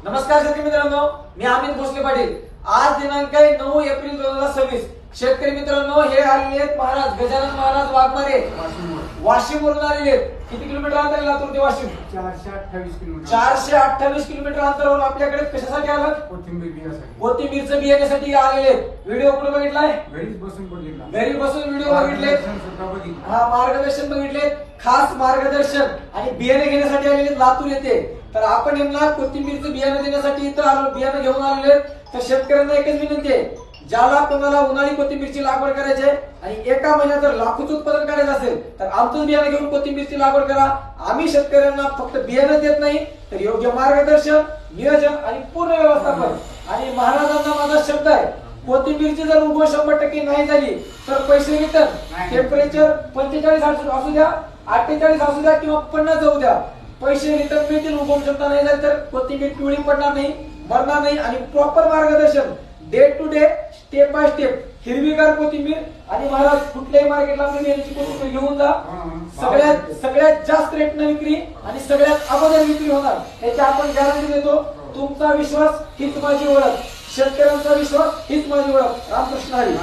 नमस्कार शेतकरी मित्रांनो, मी अमित भोसले पाटील। आज दिनांक आहे 9 एप्रिल 2026। शेतकरी मित्रांनो, हे आलेले आहेत महाराज गजानन महाराज वाघमारे वाशिमवरून आलेले आहेत। किती किलोमीटर अंतर आहे लातूर ते वाशिम? 428 किलोमीटर। 428 किलोमीटर अंतरावर आपल्याकडे कशासाठी आलं? कोथिंबीर बियासाठी। कोथिंबीरचं बियाण्यासाठी आलेले आहेत। व्हिडिओ कुठे बघितलाय? घरीच बसून बघितला। घरी बसून व्हिडिओ बघितले, हा मार्गदर्शन बघितले, खास मार्गदर्शन आणि बियाणे घेण्यासाठी आलेले लातूर येथे। तर आपण यांना कोथिंबीरचं बियाणं देण्यासाठी इथं आलो, बियाणं घेऊन आलेले। तर शेतकऱ्यांना एकच विनंती आहे, ज्याला कोणाला उन्हाळी कोथिंबीरची लागवड करायची आहे आणि एका महिन्यात जर लाखोचं उत्पादन करायचं असेल तर आमचं बियाणं घेऊन कोथिंबीरची लागवड करा। आम्ही शेतकऱ्यांना फक्त बियाणं देत नाही तर योग्य मार्गदर्शन, नियोजन आणि पूर्ण व्यवस्थापन। आणि महाराजांना माझा शब्द आहे, कोथिंबीरची जर उगवण 100% नाही झाली तर पैसे रिटर्न। टेम्परेचर 45 असू द्या, 48 असू द्या किंवा 50 जाऊ द्या, पैसे रिटर्न मिळतील। उगवण क्षमता नाही झाली तर कोथिंबीर पिवळी पडणार नाही, मरणार नाही। आणि प्रॉपर मार्गदर्शन, day to day, step by step, हिरवीगार कोथिंबीर। आणि महाराज कुठल्याही मार्केटला तुम्ही याची कोथिंबीर घेऊन जा, सगळ्यात जास्त रेटने विक्री आणि सगळ्यात अगोदर विक्री होणार याची आपण गॅरंटी देतो। तुमचा विश्वास हीच माझी ओळख, शेतकऱ्यांचा विश्वास हीच माझी ओळख। रामकृष्ण हरी।